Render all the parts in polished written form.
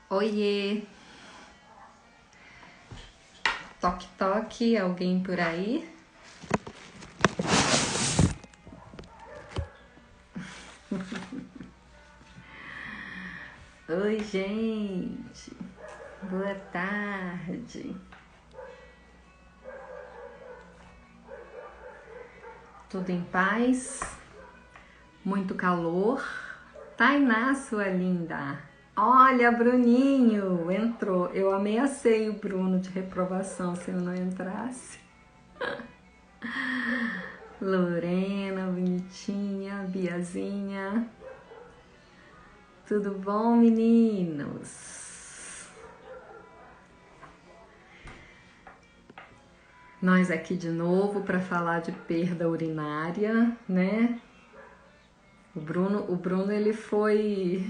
Oiê, toque toque, alguém por aí? Oi, gente, boa tarde. Tudo em paz? Muito calor? Tainá, sua linda. Olha, Bruninho entrou. Eu ameacei o Bruno de reprovação se eu não entrasse. Lorena, bonitinha, Biazinha. Tudo bom, meninos? Nós aqui de novo para falar de perda urinária, né? O Bruno ele foi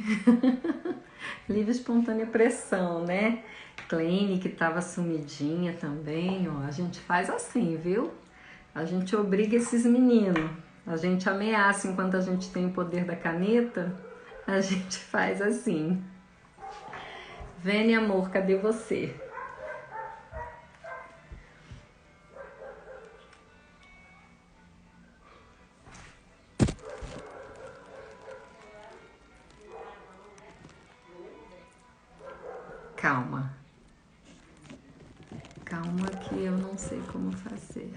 livre espontânea pressão, né? Kleine que tava sumidinha também, ó. A gente faz assim, viu? A gente obriga esses meninos. A gente ameaça enquanto a gente tem o poder da caneta. A gente faz assim. Vênia, amor, cadê você? Calma. Calma que eu não sei como fazer.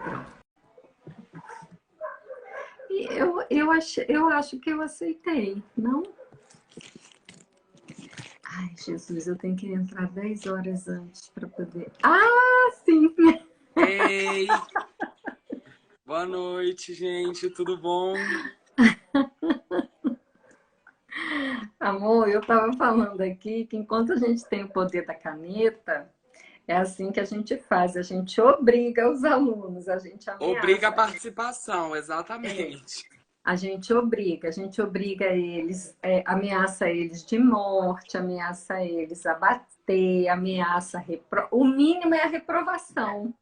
Pronto. E eu acho que eu aceitei, não? Ai, Jesus, eu tenho que entrar 10 horas antes para poder. Ah, sim! Ei, boa noite, gente, tudo bom? Amor, eu estava falando aqui que enquanto a gente tem o poder da caneta, é assim que a gente faz, a gente obriga os alunos, a gente Obriga a ameaça. participação, É, exatamente. a gente obriga eles, ameaça eles de morte, ameaça eles a bater, o mínimo é a reprovação.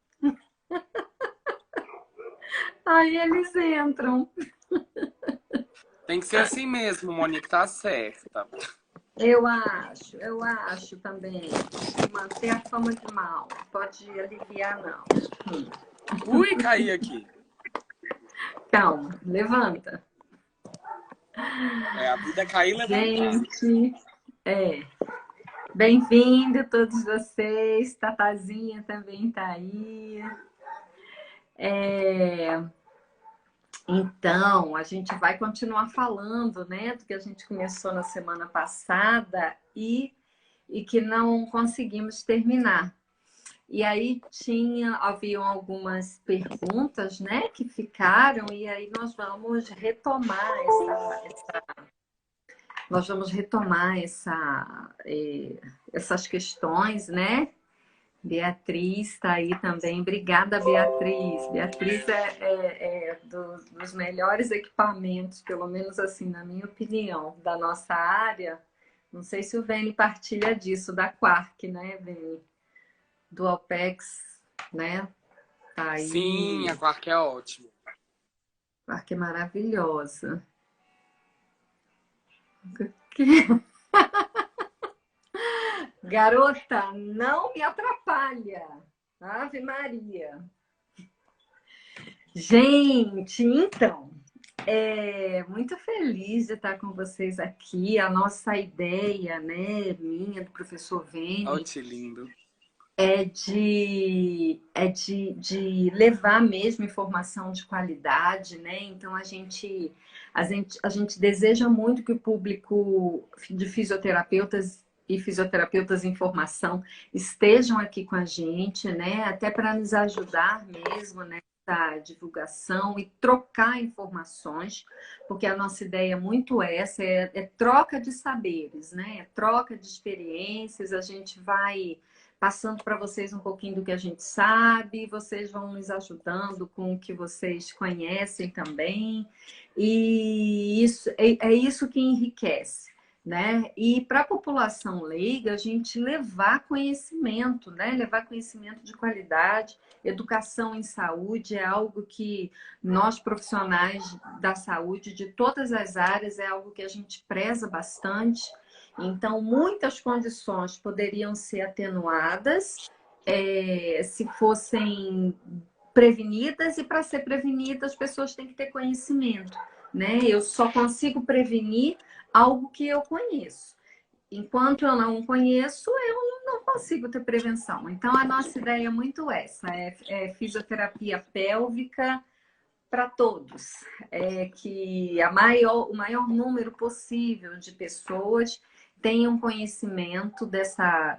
Aí eles entram. Tem que ser assim mesmo, Monique, tá certa. Eu acho também que manter a fama de mal pode aliviar, não. Ui, caí aqui. Calma, levanta. É, a vida é cair e levantar. Gente, é. Bem-vindo todos vocês. Tatazinha também tá aí. É, então, a gente vai continuar falando, né, do que a gente começou na semana passada e que não conseguimos terminar. E aí haviam algumas perguntas, né, que ficaram, e aí nós vamos retomar essas questões, né? Beatriz está aí também. Obrigada, Beatriz. Beatriz é dos melhores equipamentos, pelo menos assim, na minha opinião, da nossa área. Não sei se o Vene partilha disso, da Quark, né, Vene? Do Alpex, né? Tá Sim, aí. a Quark é ótimo. Quark é maravilhosa. Garota, não me atrapalha. Ave Maria. Gente, então, muito feliz de estar com vocês aqui. A nossa ideia, né, minha, do professor Ó, Vene, que lindo. de levar mesmo informação de qualidade, né? Então a gente deseja muito que o público de fisioterapeutas e fisioterapeutas em formação estejam aqui com a gente, né? Até para nos ajudar mesmo nessa divulgação e trocar informações, porque a nossa ideia é muito essa, é troca de saberes, né? É troca de experiências, a gente vai passando para vocês um pouquinho do que a gente sabe, vocês vão nos ajudando com o que vocês conhecem também, e é isso que enriquece, né? E para a população leiga, a gente levar conhecimento, né? Levar conhecimento de qualidade, educação em saúde é algo que nós profissionais da saúde de todas as áreas é algo que a gente preza bastante. Então, muitas condições poderiam ser atenuadas se fossem prevenidas, e para ser prevenida as pessoas têm que ter conhecimento, né? Eu só consigo prevenir algo que eu conheço. Enquanto eu não conheço, eu não consigo ter prevenção. Então, a nossa ideia é muito essa, é fisioterapia pélvica para todos. É que o maior número possível de pessoas tenham conhecimento dessa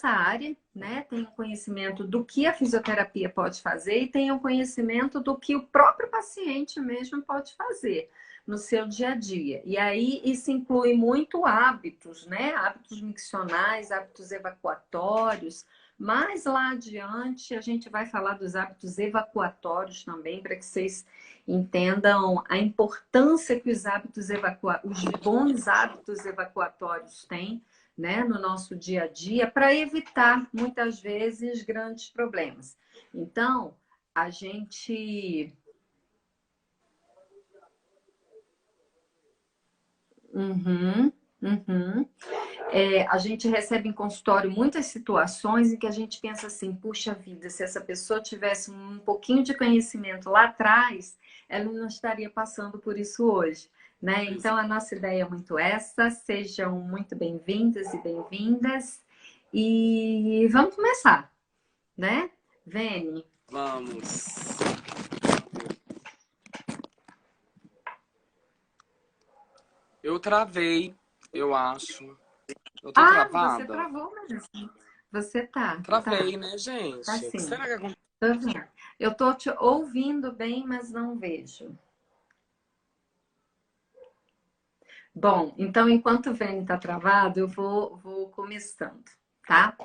área, né? Tenham conhecimento do que a fisioterapia pode fazer e tenham conhecimento do que o próprio paciente mesmo pode fazer no seu dia a dia. E aí isso inclui muito hábitos, né? Hábitos miccionais, hábitos evacuatórios. Mas lá adiante a gente vai falar dos hábitos evacuatórios também, para que vocês entendam a importância que os bons hábitos evacuatórios têm, né, no nosso dia a dia, para evitar muitas vezes grandes problemas. Então, a gente a gente recebe em consultório muitas situações em que a gente pensa assim, puxa vida, se essa pessoa tivesse um pouquinho de conhecimento lá atrás, ela não estaria passando por isso hoje, né? Então, a nossa ideia é muito essa. Sejam muito bem-vindos e bem-vindas. E vamos começar, né? Vene. Vamos. Eu travei, eu acho. Eu tô Você travada? travou mesmo. Você tá. Travei, né, Tá gente? O que sim. será que aconteceu? Tô vendo. Eu tô te ouvindo bem, mas não vejo. Bom, então enquanto o Vene tá travado, eu vou começando, tá?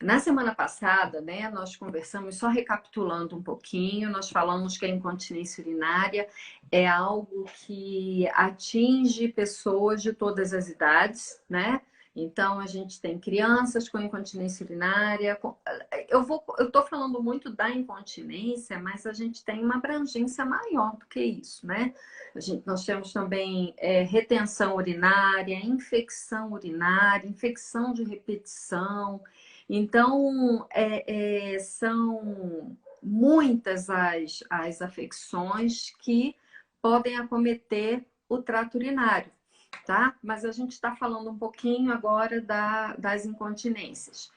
Na semana passada, né, nós conversamos, só recapitulando um pouquinho, nós falamos que a incontinência urinária é algo que atinge pessoas de todas as idades, né? Então, a gente tem crianças com incontinência urinária. Eu tô falando muito da incontinência, mas a gente tem uma abrangência maior do que isso, né? Nós temos também retenção urinária, infecção de repetição. Então, são muitas as afecções que podem acometer o trato urinário, tá? Mas a gente está falando um pouquinho agora das incontinências.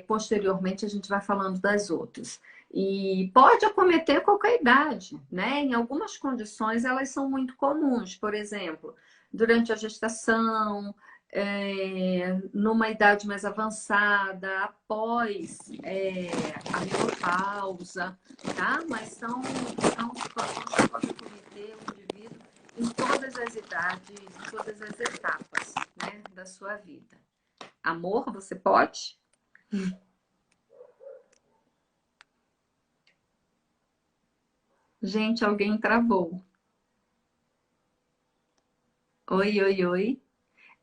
Posteriormente, a gente vai falando das outras. E pode acometer qualquer idade, né? Em algumas condições, elas são muito comuns. Por exemplo, durante a gestação, numa idade mais avançada, após a menopausa, tá? Mas são situações que podem cometer o indivíduo em todas as idades, em todas as etapas, né, da sua vida. Amor, você pode? Gente, alguém travou. Oi, oi, oi.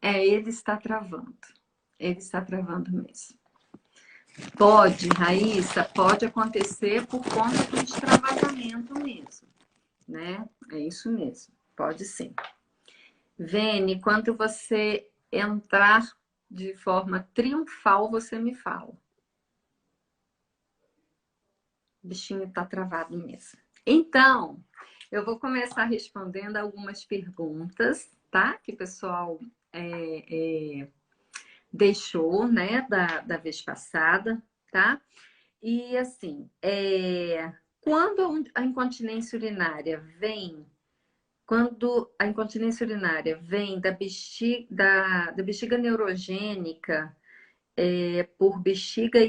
Ele está travando. Ele está travando mesmo. Pode, Raíssa, pode acontecer por conta do extravasamento mesmo, né? É isso mesmo, pode sim. Vene, quando você entrar de forma triunfal, você me fala. O bichinho está travado mesmo. Então, eu vou começar respondendo algumas perguntas, tá? Que o pessoal deixou, né, da vez passada, tá? E assim, quando a incontinência urinária vem da bexiga neurogênica, por bexiga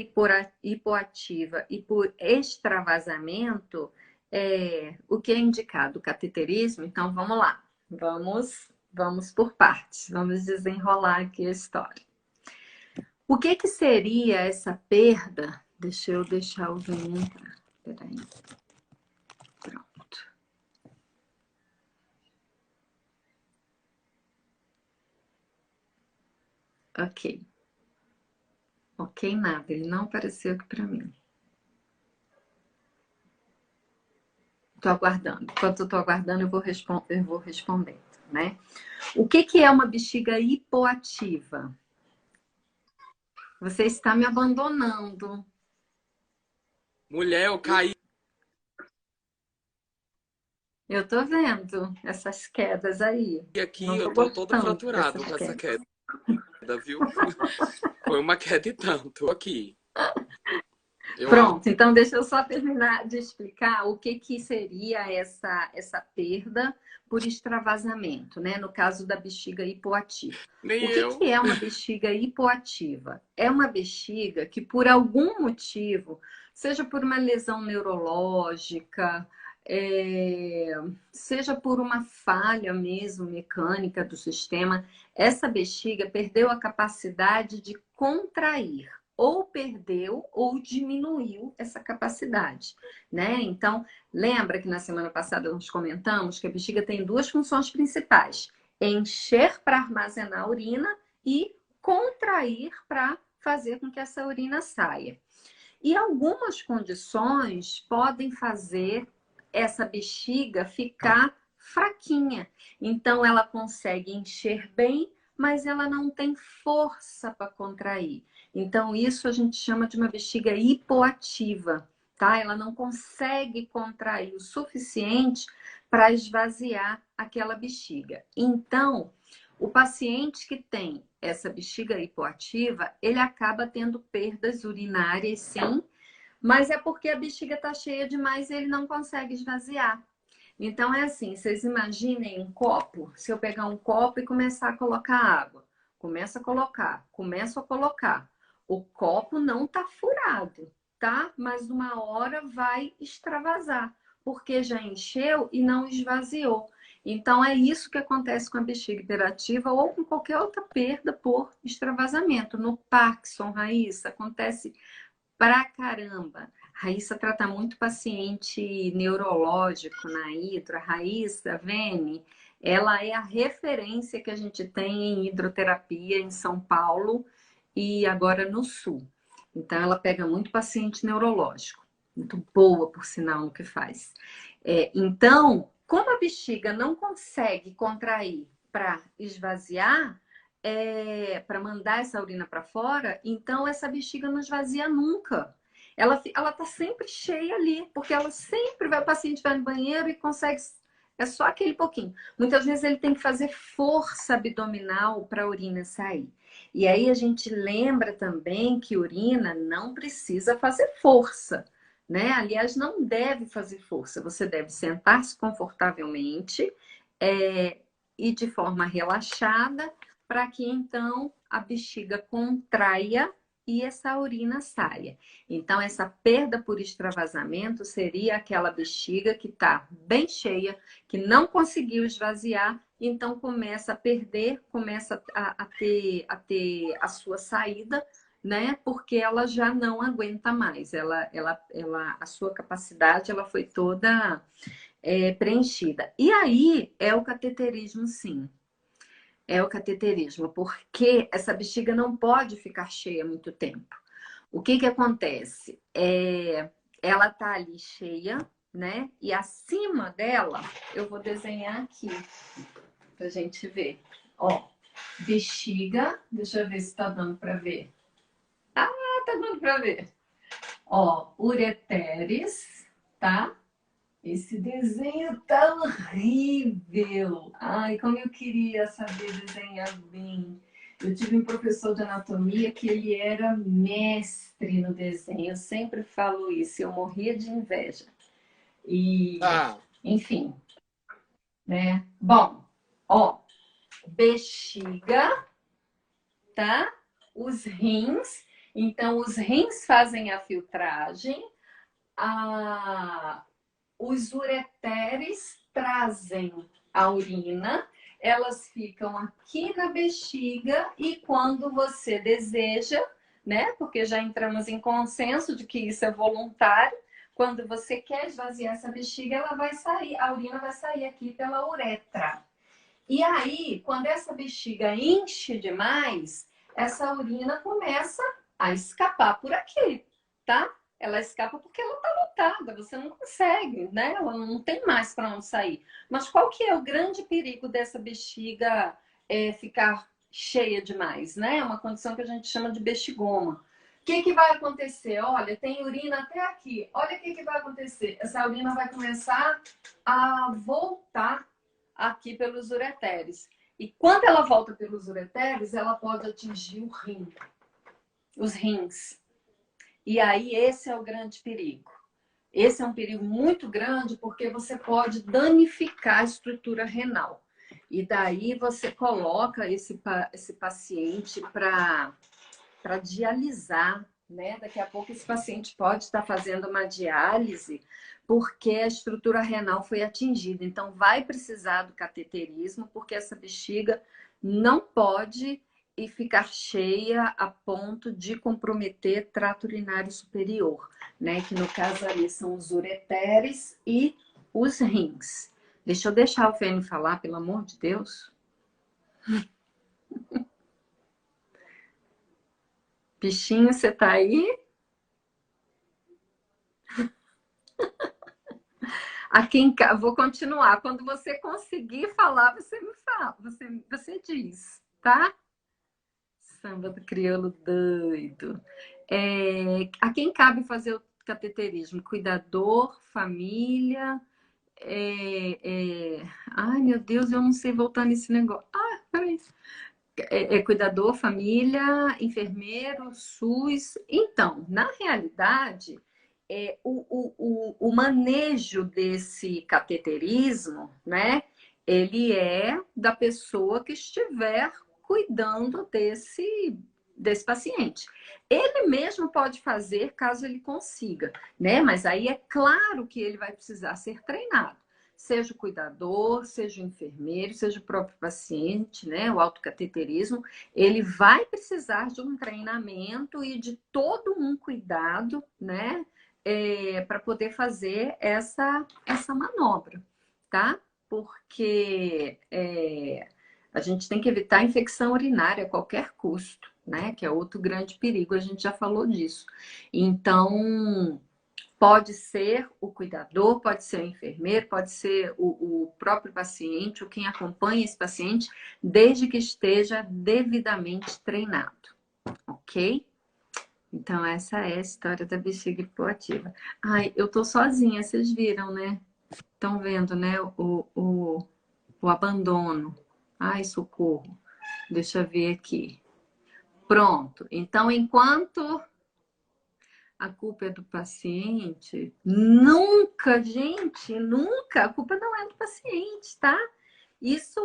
hipoativa e por extravasamento, o que é indicado? O cateterismo? Então, vamos lá. Vamos por partes. Vamos desenrolar aqui a história. O que seria essa perda? Deixa eu deixar o Vini entrar. Peraí. Pronto. Ok. Ok, nada. Ele não apareceu aqui para mim. Estou aguardando. Enquanto eu estou aguardando, eu vou respondendo. né? O que que é uma bexiga hipoativa? Você está me abandonando. Mulher, eu caí Eu tô vendo essas quedas aí. aqui, Não tô eu tô todo gostando fraturado dessas com essa quedas. queda, viu? Foi uma queda e tanto aqui. Eu amo. Pronto, então deixa eu só terminar de explicar o que que seria essa perda por extravasamento, né? No caso da bexiga hipoativa. Nem O que eu. que é uma bexiga hipoativa? É uma bexiga que, por algum motivo, seja por uma lesão neurológica, seja por uma falha mesmo mecânica do sistema, essa bexiga perdeu a capacidade de contrair ou perdeu ou diminuiu essa capacidade, né? Então, lembra que na semana passada nós comentamos que a bexiga tem duas funções principais: encher para armazenar a urina e contrair para fazer com que essa urina saia. E algumas condições podem fazer essa bexiga ficar fraquinha. Então, ela consegue encher bem, mas ela não tem força para contrair. Então, isso a gente chama de uma bexiga hipoativa, tá? Ela não consegue contrair o suficiente para esvaziar aquela bexiga. Então, o paciente que tem essa bexiga hipoativa, ele acaba tendo perdas urinárias, sim, mas é porque a bexiga está cheia demais e ele não consegue esvaziar. Então é assim, vocês imaginem um copo, se eu pegar um copo e começar a colocar água, começo a colocar. O copo não tá furado, tá? Mas uma hora vai extravasar, porque já encheu e não esvaziou. Então é isso que acontece com a bexiga hiperativa ou com qualquer outra perda por extravasamento. No Parkinson, Raíssa, acontece pra caramba. Raíssa trata muito paciente neurológico na hidro. A Raíssa Vene, ela é a referência que a gente tem em hidroterapia em São Paulo e agora no Sul. Então, ela pega muito paciente neurológico. Muito boa, por sinal, no que faz. Então, como a bexiga não consegue contrair para esvaziar, para mandar essa urina para fora, então essa bexiga não esvazia nunca. Ela tá sempre cheia ali, porque ela sempre vai, o paciente vai no banheiro e consegue, é só aquele pouquinho. Muitas vezes ele tem que fazer força abdominal para a urina sair. E aí a gente lembra também que urina não precisa fazer força, né? Aliás, não deve fazer força. Você deve sentar-se confortavelmente, e de forma relaxada, para que então a bexiga contraia e essa urina saia. Então, essa perda por extravasamento seria aquela bexiga que está bem cheia, que não conseguiu esvaziar, então começa a perder, começa a ter a sua saída, né? Porque ela já não aguenta mais. A sua capacidade ela foi toda preenchida. E aí é o cateterismo, sim. É o cateterismo, porque essa bexiga não pode ficar cheia muito tempo. O que que acontece? Ela tá ali cheia, né? E acima dela, eu vou desenhar aqui pra gente ver. Ó, bexiga, deixa eu ver se tá dando pra ver. Ah, tá dando pra ver. Ó, ureteres, tá? Esse desenho tá horrível. Ai, como eu queria saber desenhar bem. Eu tive um professor de anatomia que ele era mestre no desenho. Eu sempre falo isso, eu morria de inveja. E, Ah, enfim, né? Bom, ó, bexiga, tá? Os rins. Então, os rins fazem a filtragem. A Os ureteres trazem a urina, elas ficam aqui na bexiga e quando você deseja, né? Porque já entramos em consenso de que isso é voluntário. Quando você quer esvaziar essa bexiga, ela vai sair, a urina vai sair aqui pela uretra. E aí, quando essa bexiga enche demais, essa urina começa a escapar por aqui, tá? ela escapa porque ela está lotada, você não consegue, né? Ela não tem mais para onde sair. Mas qual que é o grande perigo dessa bexiga ficar cheia demais, né? É uma condição que a gente chama de bexigoma. O que, que vai acontecer? Olha, tem urina até aqui. Olha o que, que vai acontecer. Essa urina vai começar a voltar aqui pelos ureteres. E quando ela volta pelos ureteres, ela pode atingir o rim, os rins. E aí esse é o grande perigo. Esse é um perigo muito grande porque você pode danificar a estrutura renal. E daí você coloca esse paciente para dialisar, né? Daqui a pouco esse paciente pode estar fazendo uma diálise porque a estrutura renal foi atingida. Então vai precisar do cateterismo porque essa bexiga não pode e ficar cheia a ponto de comprometer trato urinário superior, né? Que no caso ali são os ureteres e os rins. Deixa eu deixar o Fênix falar, pelo amor de Deus. Bichinho, você tá aí? Aqui em casa, vou continuar. Quando você conseguir falar, você me fala, você diz, tá? Samba do crioulo doido. A quem cabe fazer o cateterismo? Cuidador, família. Ai, meu Deus, eu não sei voltar nesse negócio. Ah, peraí. Cuidador, família, enfermeiro, SUS. Então, na realidade, o manejo desse cateterismo, né? Ele é da pessoa que estiver cuidando desse paciente. Ele mesmo pode fazer caso ele consiga, né? Mas aí é claro que ele vai precisar ser treinado. Seja o cuidador, seja o enfermeiro, seja o próprio paciente, né? O autocateterismo, ele vai precisar de um treinamento e de todo um cuidado, né? Para poder fazer essa manobra, tá? Porque a gente tem que evitar a infecção urinária a qualquer custo, né? Que é outro grande perigo, a gente já falou disso. Então, pode ser o cuidador, pode ser o enfermeiro, pode ser o próprio paciente, ou quem acompanha esse paciente, desde que esteja devidamente treinado, ok? Então, essa é a história da bexiga hipoativa. Ai, eu tô sozinha, vocês viram, né? Estão vendo, né? O abandono. Ai, socorro. Deixa eu ver aqui. Pronto. Então, enquanto a culpa é do paciente, nunca, gente, nunca. A culpa não é do paciente, tá? Isso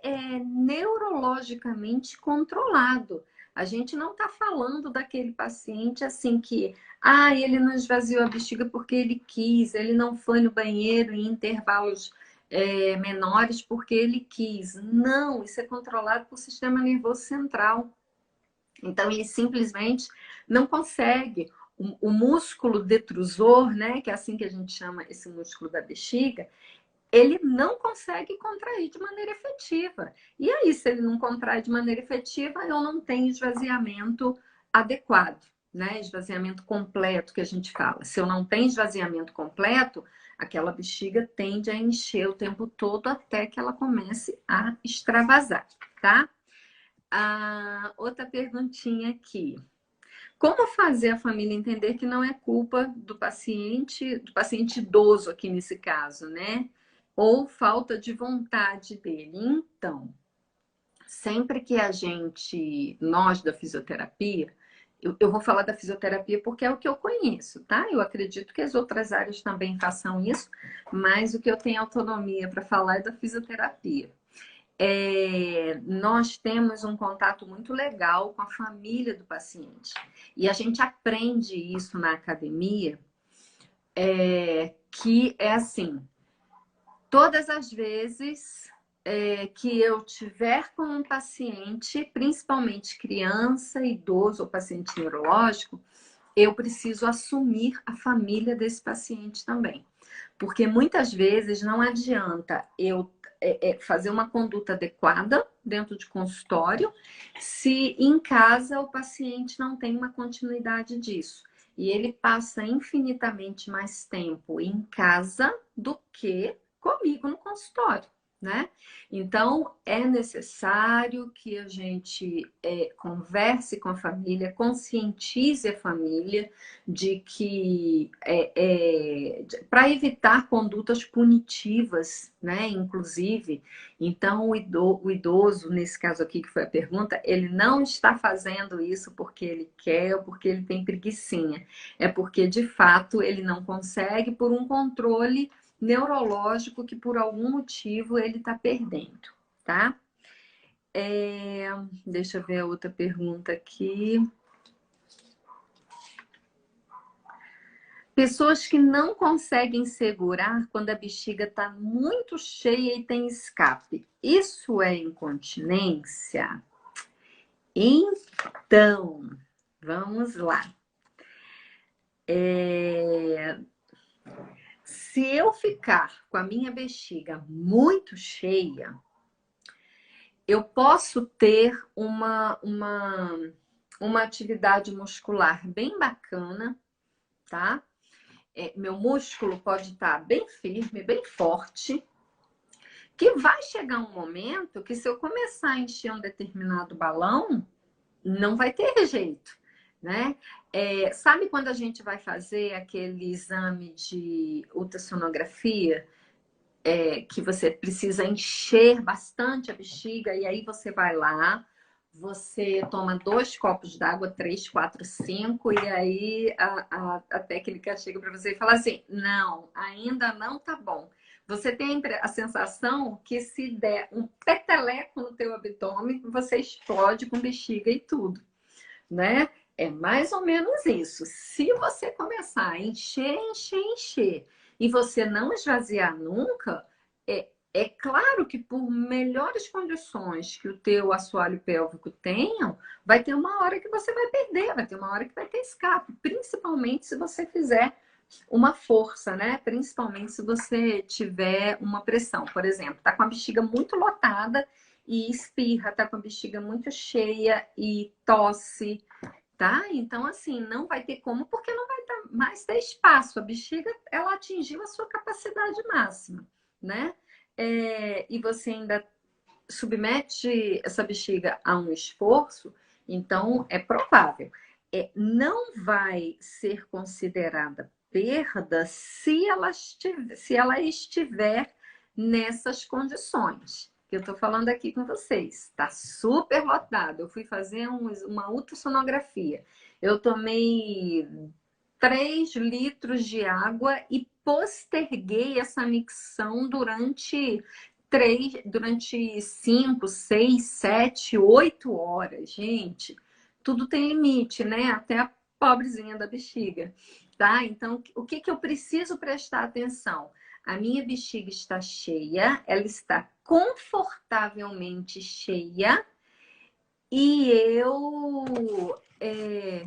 é neurologicamente controlado. A gente não está falando daquele paciente assim que, ele não esvaziou a bexiga porque ele quis, ele não foi no banheiro em intervalos menores porque ele quis. Não, isso é controlado por sistema nervoso central. Então, ele simplesmente não consegue. O músculo detrusor, né, que é assim que a gente chama esse músculo da bexiga, ele não consegue contrair de maneira efetiva. E aí, se ele não contrai de maneira efetiva, eu não tenho esvaziamento adequado, né? Esvaziamento completo que a gente fala. Se eu não tenho esvaziamento completo, aquela bexiga tende a encher o tempo todo até que ela comece a extravasar, tá? Outra perguntinha aqui. Como fazer a família entender que não é culpa do paciente idoso aqui nesse caso, né? Ou falta de vontade dele? Então, sempre que nós da fisioterapia, eu vou falar da fisioterapia porque é o que eu conheço, tá? Eu acredito que as outras áreas também façam isso, mas o que eu tenho autonomia para falar é da fisioterapia. Nós temos um contato muito legal com a família do paciente. E a gente aprende isso na academia, que é assim, todas as vezes que eu tiver com um paciente, principalmente criança, idoso ou paciente neurológico, eu preciso assumir a família desse paciente também. Porque muitas vezes não adianta eu fazer uma conduta adequada dentro de consultório se em casa o paciente não tem uma continuidade disso. e ele passa infinitamente mais tempo em casa do que comigo no consultório, né? Então, é necessário que a gente converse com a família, conscientize a família de que, para evitar condutas punitivas, né? Inclusive, então, o idoso, nesse caso aqui que foi a pergunta, ele não está fazendo isso porque ele quer ou porque ele tem preguicinha. É porque, de fato, ele não consegue por um controle neurológico que por algum motivo ele está perdendo, tá? Deixa eu ver a outra pergunta aqui. Pessoas que não conseguem segurar quando a bexiga está muito cheia e tem escape. Isso é incontinência? Então, vamos lá. Se eu ficar com a minha bexiga muito cheia, eu posso ter uma atividade muscular bem bacana, tá? Meu músculo pode estar bem firme, bem forte, que vai chegar um momento que se eu começar a encher um determinado balão, não vai ter jeito, né? Sabe quando a gente vai fazer aquele exame de ultrassonografia? Que você precisa encher bastante a bexiga, e aí você vai lá, você toma 2 copos d'água, 3, 4, 5, e aí a técnica chega para você e fala assim: não, ainda não tá bom. Você tem a sensação que se der um peteleco no teu abdômen, você explode com bexiga e tudo, né? É mais ou menos isso. Se você começar a encher, encher, encher, e você não esvaziar nunca, é claro que por melhores condições que o teu assoalho pélvico tenham, vai ter uma hora que você vai perder, vai ter uma hora que vai ter escape, principalmente se você fizer uma força, né? Principalmente se você tiver uma pressão. Por exemplo, tá com a bexiga muito lotada e espirra, tá com a bexiga muito cheia e tosse, tá? Então, assim, não vai ter como, porque não vai mais ter espaço. A bexiga, ela atingiu a sua capacidade máxima, né? E você ainda submete essa bexiga a um esforço, então é provável. Não vai ser considerada perda se ela estiver nessas condições que eu estou falando aqui com vocês. Está super lotado. Eu fui fazer uma ultrassonografia. Eu tomei 3 litros de água e posterguei essa micção durante 5, 6, 7, 8 horas. Gente, tudo tem limite, né? Até a pobrezinha da bexiga, tá? Então, o que eu preciso prestar atenção? A minha bexiga está cheia, ela está confortavelmente cheia e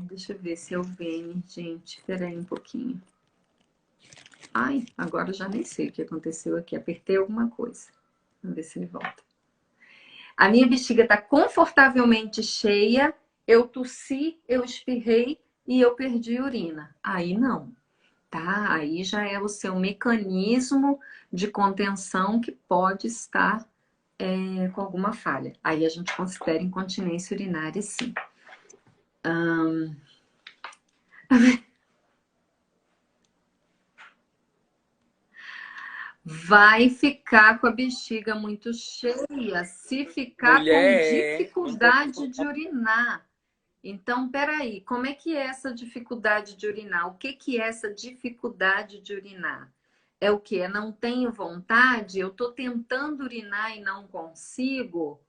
deixa eu ver se eu venho, gente. Espera aí um pouquinho. Ai, agora eu já nem sei o que aconteceu aqui. Apertei alguma coisa. Vamos ver se ele volta. A minha bexiga está confortavelmente cheia. Eu tossi, eu espirrei e eu perdi urina. Aí não, tá? Aí já é o seu mecanismo de contenção que pode estar com alguma falha. Aí a gente considera incontinência urinária, sim. Vai ficar com a bexiga muito cheia se ficar com dificuldade de urinar. Então, peraí, como é que é essa dificuldade de urinar? O que é essa dificuldade de urinar? É o quê? Não tenho vontade? Eu estou tentando urinar e não consigo?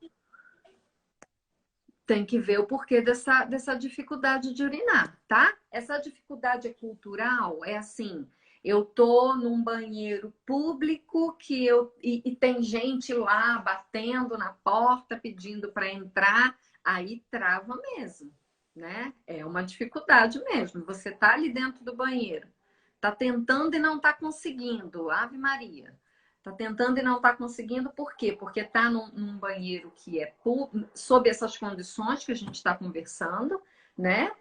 Tem que ver o porquê dessa dificuldade de urinar, tá? Essa dificuldade é cultural, é assim, eu tô num banheiro público e tem gente lá batendo na porta pedindo para entrar, aí trava mesmo, né? É uma dificuldade mesmo. Você tá ali dentro do banheiro, tá tentando e não tá conseguindo. Ave Maria. Tá tentando e não tá conseguindo, por quê? Porque tá num banheiro que é sob essas condições que a gente está conversando, né?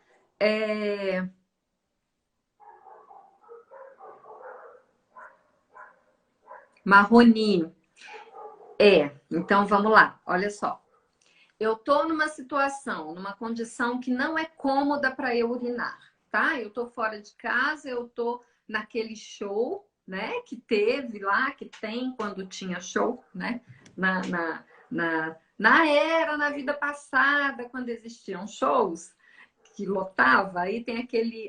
Marroni. Então vamos lá, olha só. Eu tô numa situação, numa condição que não é cômoda para eu urinar, tá? Eu tô fora de casa, eu tô naquele show, né? Que teve lá, que tem quando tinha show, né? Na vida passada, quando existiam shows que lotava, aí tem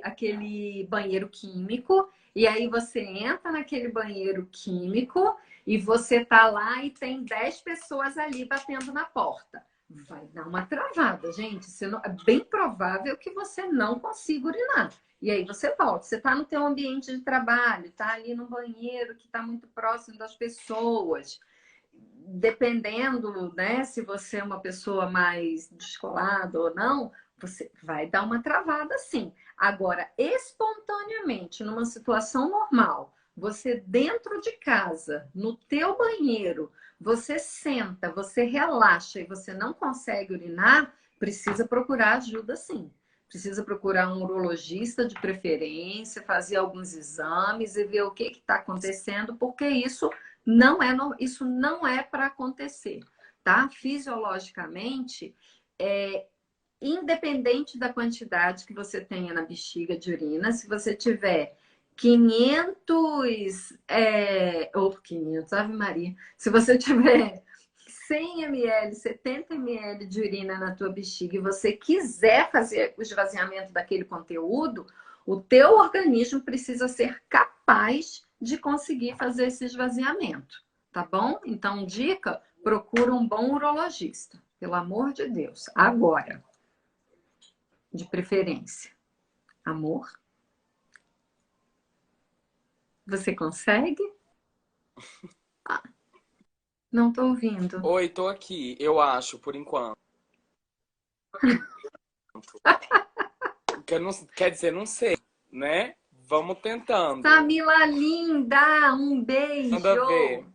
aquele banheiro químico, e aí você entra naquele banheiro químico e você tá lá e tem 10 pessoas ali batendo na porta. Vai dar uma travada, gente. É bem provável que você não consiga urinar. E aí você volta. Você está no teu ambiente de trabalho, está ali no banheiro que está muito próximo das pessoas. Dependendo, né, se você é uma pessoa mais descolada ou não, você vai dar uma travada sim. Agora, espontaneamente, numa situação normal, você dentro de casa, no teu banheiro, você senta, você relaxa e você não consegue urinar, precisa procurar ajuda sim. Precisa procurar um urologista de preferência, fazer alguns exames e ver o que está acontecendo, porque isso não é para acontecer, tá? Fisiologicamente, independente da quantidade que você tenha na bexiga de urina, se você tiver 500, ou 500, Ave Maria, se você tiver 100 ml, 70 ml de urina na tua bexiga e você quiser fazer o esvaziamento daquele conteúdo, o teu organismo precisa ser capaz de conseguir fazer esse esvaziamento, tá bom? Então, dica, procura um bom urologista, pelo amor de Deus. Agora, de preferência, amor, você consegue? Ah, não tô ouvindo. Oi, tô aqui, eu acho, por enquanto. Quer dizer, não sei, né? Vamos tentando. Samila linda, um Manda ver. beijo.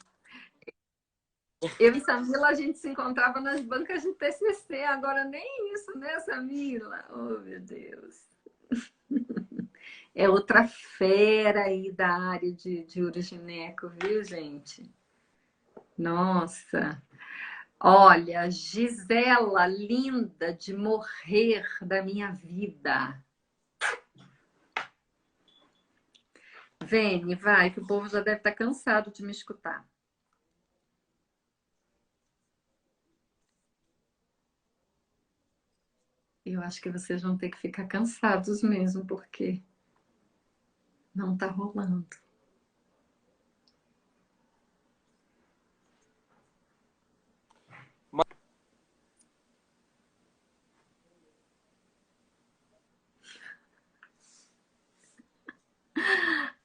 Eu e Samila, a gente se encontrava nas bancas de TCC, agora nem isso, né, Samila? Oh, meu Deus. É outra fera aí da área de urogineco, viu, gente? Nossa. Olha, Gisela, linda de morrer da minha vida. Vene, vai, que o povo já deve estar cansado de me escutar. Eu acho que vocês vão ter que ficar cansados mesmo, porque não tá rolando.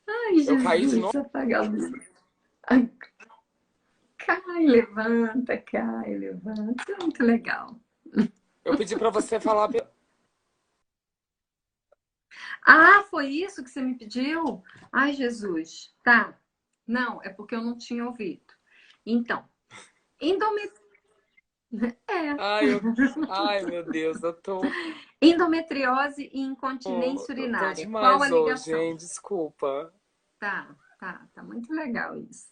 Ai, Eu caí de novo. Jesus, apaga a luz. Cai, levanta, cai, levanta. É muito legal. Eu pedi pra você falar. Ah, foi isso que você me pediu? Ai, Jesus. Tá. Não, é porque eu não tinha ouvido. Então, é. Ai, meu Deus, eu Endometriose e incontinência tô urinária. Qual a demais hoje, ligação? hein? Desculpa. Tá muito legal isso.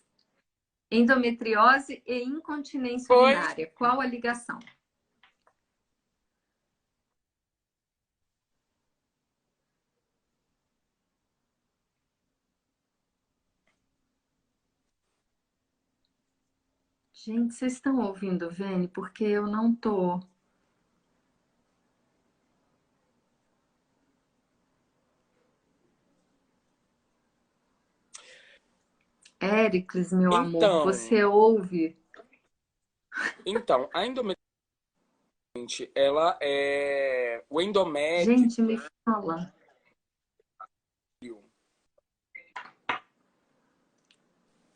Endometriose e incontinência Foi? urinária. Qual a ligação? Gente, vocês estão ouvindo, Vene? Porque eu não tô. Éricles, meu amor, Então, você ouve? a endometriose, ela é o endométrio. Gente, me fala.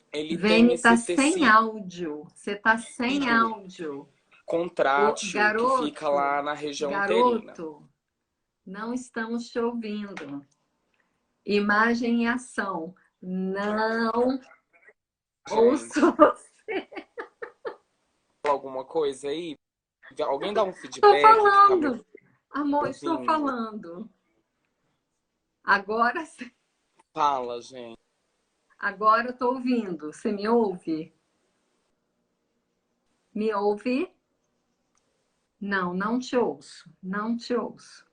Ele tem Vene tá esse sem tecido áudio. Você tá sem áudio. O contrátil que fica lá garoto, na região uterina. garoto, não estamos te ouvindo. Imagem e ação. Não ouço Gente, você. fala alguma coisa aí? Alguém dá um Estou feedback que tá me falando. Amor, estou ouvindo? falando. Agora sim. Fala, gente. Agora eu tô ouvindo. Você me ouve? Me ouve? Não, não te ouço. Não te ouço.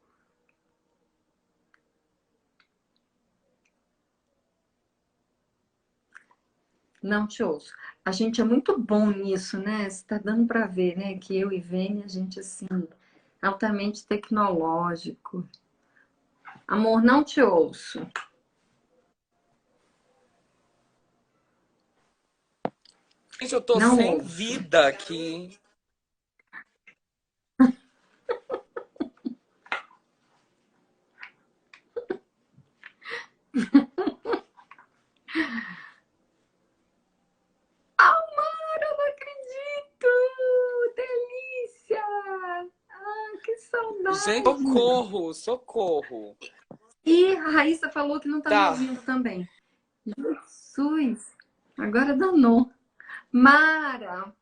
Não te ouço. A gente é muito bom nisso, né? Está dando para ver, né? Que eu e Vênia, a gente assim, altamente tecnológico. Amor, não te ouço. Gente, eu tô Não sem ouço. vida aqui. Amor, eu não acredito! Delícia! Ah, que Gente, saudade! socorro, socorro. E a Raíssa falou que não tá me Tá, ouvindo também. Jesus! Agora danou. Mara,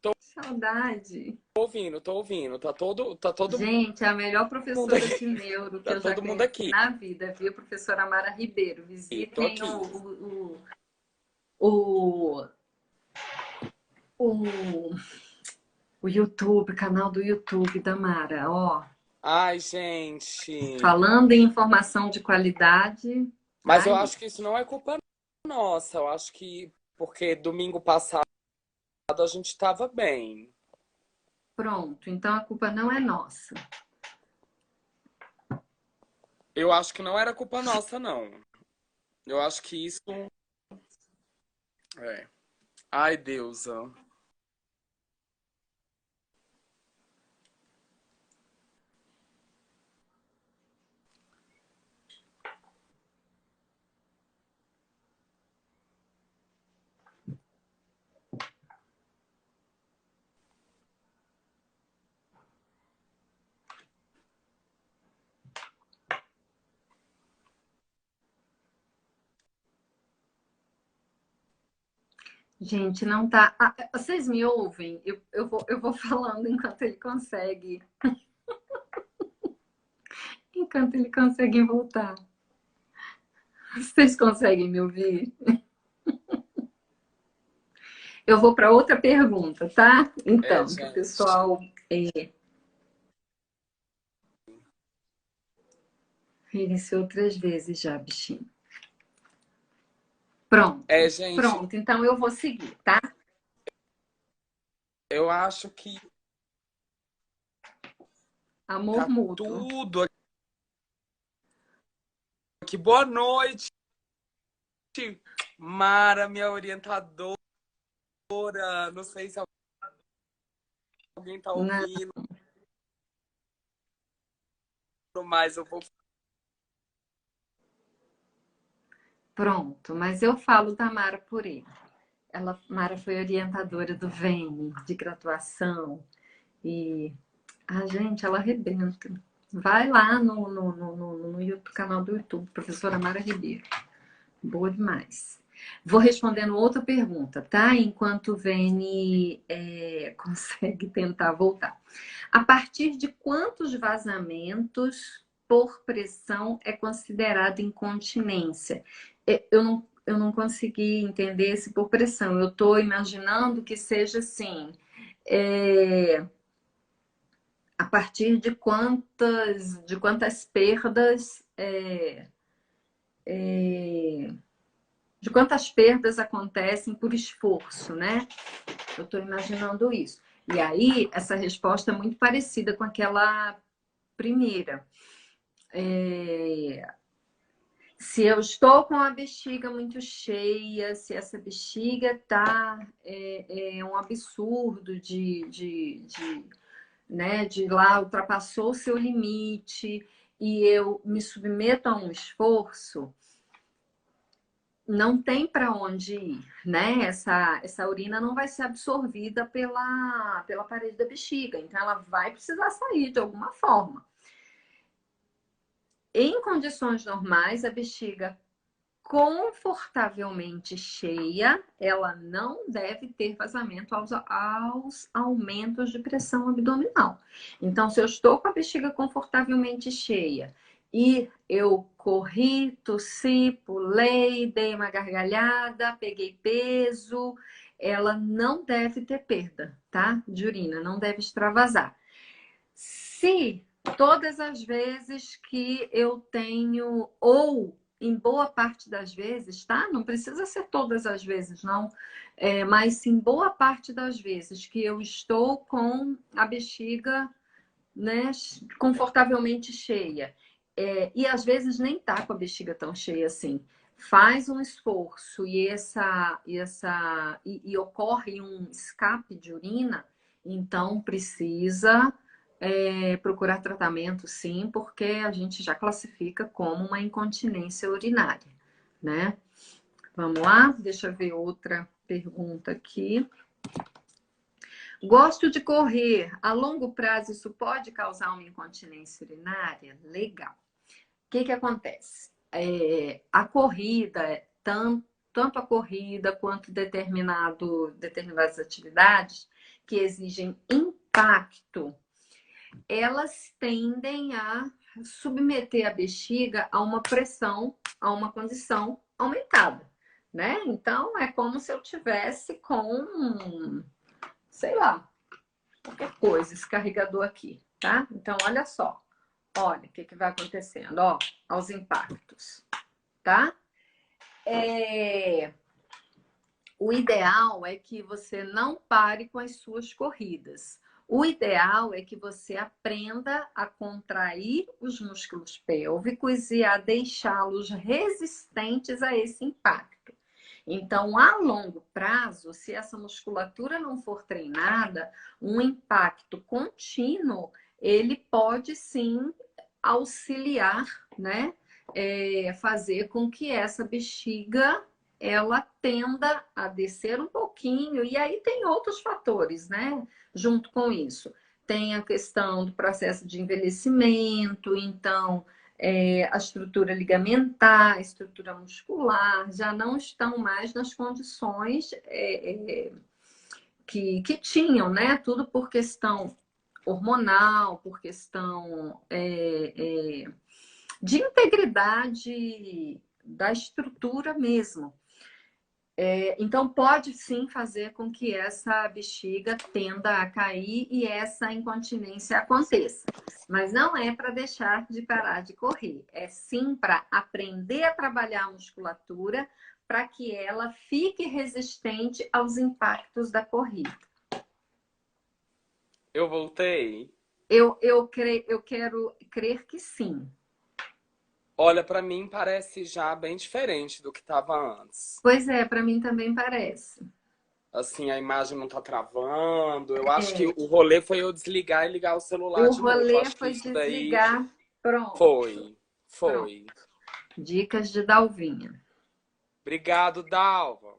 tô saudade! ouvindo, tô ouvindo. Tá todo Gente, é a melhor mundo professora de aqui. neuro que Tá eu já todo mundo conheci aqui. na vida, viu? Professora Mara Ribeiro. Tô Visitem aqui. o, o, o YouTube, canal do YouTube da Mara. Ó, Ai, gente. falando em informação de qualidade, tá Mas eu aí. acho que isso não é culpa nossa. Eu acho que porque domingo passado a gente tava bem. Pronto, então a culpa não é nossa. Eu acho que não era culpa nossa, não. Eu acho que isso é. Ai, deusa. Gente, não tá. Ah, vocês me ouvem? Eu vou falando enquanto ele consegue. Enquanto ele consegue voltar. Vocês conseguem me ouvir? Eu vou para outra pergunta, tá? É, Então, que o gente. pessoal reiniciou 3 vezes já, bichinho. É, Pronto, gente, pronto. Então eu vou seguir, tá? eu acho que Amor tá mútuo. tudo aqui. Boa noite, Mara, minha orientadora. Não sei se alguém tá Não, ouvindo, mas eu vou. pronto, mas eu falo da Mara por ele. Mara foi orientadora do VEM, de graduação. E a gente, ela arrebenta. Vai lá no YouTube, canal do YouTube, professora Mara Ribeiro. Boa demais. Vou respondendo outra pergunta, tá? Enquanto o Vene consegue tentar voltar. A partir de quantos vazamentos por pressão é considerado incontinência? Eu não consegui entender esse por pressão. Eu estou imaginando que seja assim. A partir de quantas perdas de quantas perdas acontecem por esforço, né? Eu estou imaginando isso. E aí, essa resposta é muito parecida com aquela primeira. Se eu estou com a bexiga muito cheia, se essa bexiga tá um absurdo né, de lá ultrapassou o seu limite e eu me submeto a um esforço, não tem para onde ir, né? Essa urina não vai ser absorvida pela parede da bexiga, então ela vai precisar sair de alguma forma. Em condições normais, a bexiga confortavelmente cheia, ela não deve ter vazamento aos aumentos de pressão abdominal. Então, se eu estou com a bexiga confortavelmente cheia E eu corri, tossi, pulei, dei uma gargalhada, peguei peso. Ela não deve ter perda, tá? De urina, não deve extravasar. Se todas as vezes que eu tenho, ou em boa parte das vezes, tá? Não precisa ser todas as vezes, não. Mas em boa parte das vezes que eu estou com a bexiga, né, confortavelmente cheia. E às vezes nem tá com a bexiga tão cheia assim. Faz um esforço e ocorre um escape de urina, então precisa procurar tratamento, sim, porque a gente já classifica como uma incontinência urinária, né? Vamos lá, deixa eu ver outra pergunta aqui. Gosto de correr. A longo prazo, isso pode causar uma incontinência urinária? Legal. O que acontece? A corrida, tanto a corrida quanto determinadas atividades que exigem impacto, elas tendem a submeter a bexiga a uma pressão, a uma condição aumentada, né? Então, é como se eu tivesse com, sei lá, qualquer coisa, esse carregador aqui, tá? Então, olha só. Olha o que vai acontecendo, ó, aos impactos, tá? O ideal é que você não pare com as suas corridas. O ideal é que você aprenda a contrair os músculos pélvicos e a deixá-los resistentes a esse impacto. Então, a longo prazo, se essa musculatura não for treinada, um impacto contínuo, ele pode sim auxiliar, né? Fazer com que essa bexiga ela tenda a descer um pouquinho, e aí tem outros fatores, né? Junto com isso. Tem a questão do processo de envelhecimento, então a estrutura ligamentar, a estrutura muscular já não estão mais nas condições que tinham, né? Tudo por questão hormonal, por questão de integridade da estrutura mesmo. Então, pode sim fazer com que essa bexiga tenda a cair e essa incontinência aconteça. Mas não é para deixar de parar de correr. É sim para aprender a trabalhar a musculatura para que ela fique resistente aos impactos da corrida. Eu voltei. Eu quero crer que sim. Olha, pra mim parece já bem diferente do que tava antes. Pois é, para mim também parece. Assim, a imagem não tá travando. Eu acho que É, o rolê foi eu desligar e ligar o celular o de novo. rolê Acho que foi isso daí desligar. Pronto, foi. pronto. Foi. Dicas de Dalvinha. Obrigado, Dalva.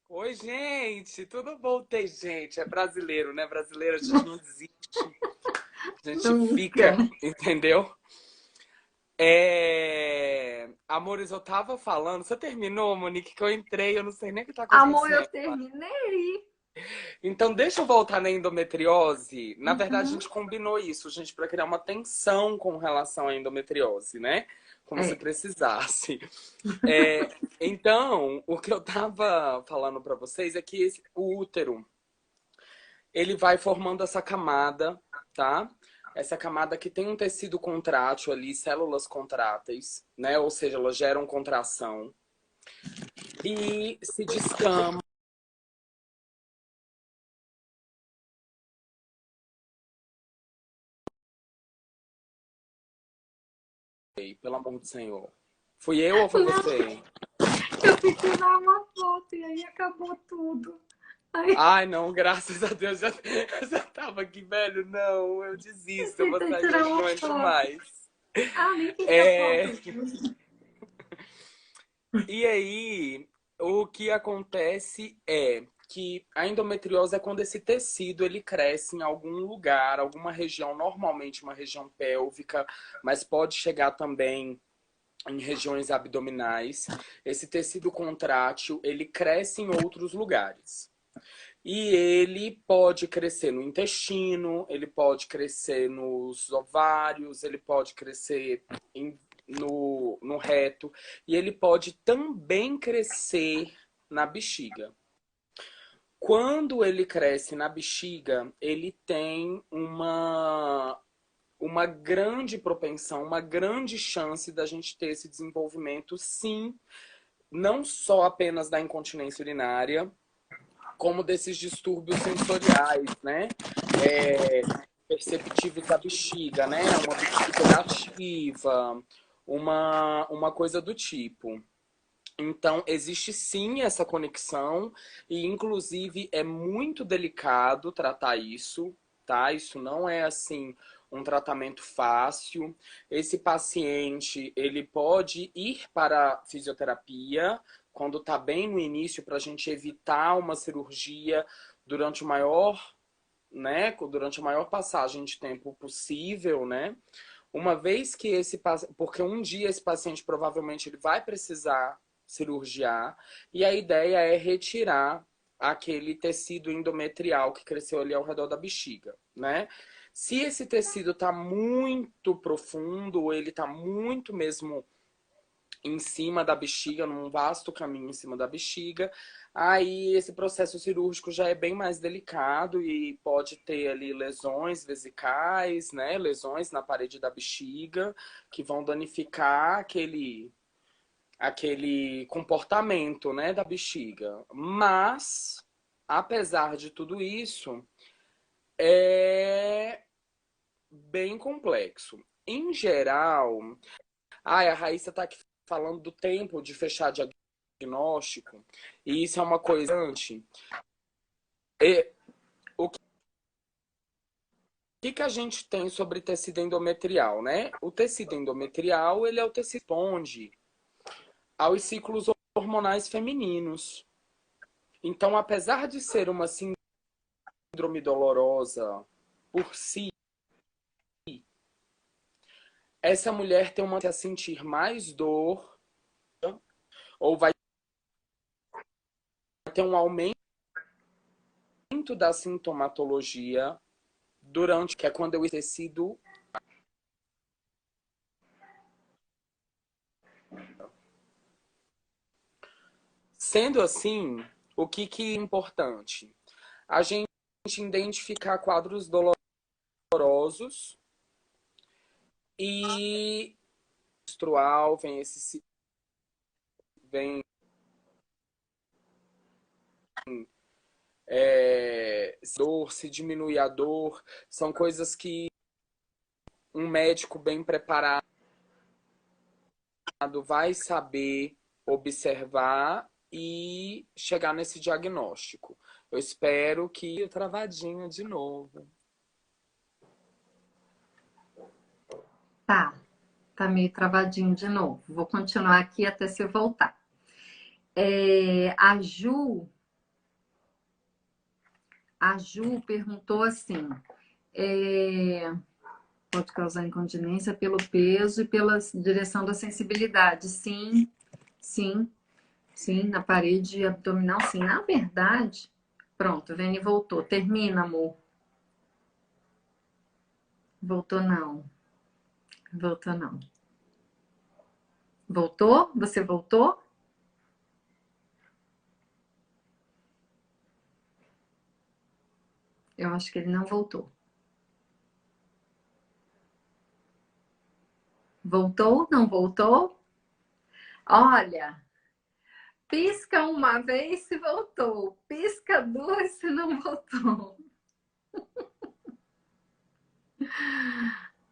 Oi, gente. Tudo bom? Tem gente. É brasileiro, né? Brasileiro, a gente não desiste. A gente Nunca. fica, entendeu? Amores, eu tava falando. Você terminou, Monique, que eu entrei, eu não sei nem o que tá Amor, eu acontecendo. terminei. Então, deixa eu voltar na endometriose. Na verdade, a Uhum. gente combinou isso, gente, para criar uma tensão com relação à endometriose, né? Como se É. precisasse. É, então, o que eu tava falando para vocês é que o útero, ele vai formando essa camada, tá? Essa camada que tem um tecido contrátil ali, células contráteis, né? Ou seja, elas geram contração e se descama. Pelo amor do Senhor. Fui eu ou foi Não, você? eu fui tirar uma foto e aí acabou tudo. Aí Ai, não, graças a Deus, já tava aqui, velho. Não, eu eu desisto, eu vou tentei sair tirar hoje, uma não entro foto. mais. Ah, nem queria É, foto. e aí, o que acontece é que a endometriose é quando esse tecido ele cresce em algum lugar, alguma região, normalmente uma região pélvica, mas pode chegar também em regiões abdominais. Esse tecido contrátil, ele cresce em outros lugares. E ele pode crescer no intestino, ele pode crescer nos ovários, ele pode crescer no reto e ele pode também crescer na bexiga. Quando ele cresce na bexiga, ele tem uma grande propensão, uma grande chance da gente ter esse desenvolvimento, sim, não só apenas da incontinência urinária, como desses distúrbios sensoriais, né? Perceptíveis da bexiga, né? Uma bexiga ativa, uma coisa do tipo. Então, existe sim essa conexão e, inclusive, é muito delicado tratar isso, tá? Isso não é, assim, um tratamento fácil. Esse paciente, ele pode ir para a fisioterapia quando está bem no início para a gente evitar uma cirurgia durante o maior, né? Durante a maior passagem de tempo possível, né? Uma vez que porque um dia esse paciente provavelmente ele vai precisar cirurgiar e a ideia é retirar aquele tecido endometrial que cresceu ali ao redor da bexiga, né? Se esse tecido está muito profundo, ou ele está muito mesmo em cima da bexiga, num vasto caminho em cima da bexiga, aí esse processo cirúrgico já é bem mais delicado e pode ter ali lesões vesicais, né? Lesões na parede da bexiga que vão danificar aquele comportamento, né, da bexiga. Mas, apesar de tudo isso, é bem complexo. Em geral, a Raíssa está aqui falando do tempo de fechar diagnóstico, e isso é uma coisa antes. O que a gente tem sobre tecido endometrial, né? O tecido endometrial, ele é o tecido que responde aos ciclos hormonais femininos. Então, apesar de ser uma síndrome dolorosa por si, essa mulher tem uma a sentir mais dor ou vai ter um aumento da sintomatologia durante, que é quando o tecido. Sendo assim, o que é importante? A gente identificar quadros dolorosos e menstrual, vem dor, se diminui a dor, são coisas que um médico bem preparado vai saber observar e chegar nesse diagnóstico. Eu espero que travadinha de novo. Tá meio travadinho de novo. Vou continuar aqui até você voltar. A Ju perguntou assim: pode causar incontinência pelo peso e pela direção da sensibilidade? Sim, sim, sim, na parede abdominal, sim. Na verdade, pronto, Vene voltou. Termina, amor. Voltou não. Voltou não. Voltou? Você voltou? Eu acho que ele não voltou. Voltou? Não voltou? Olha, pisca uma vez se voltou, pisca duas se não voltou.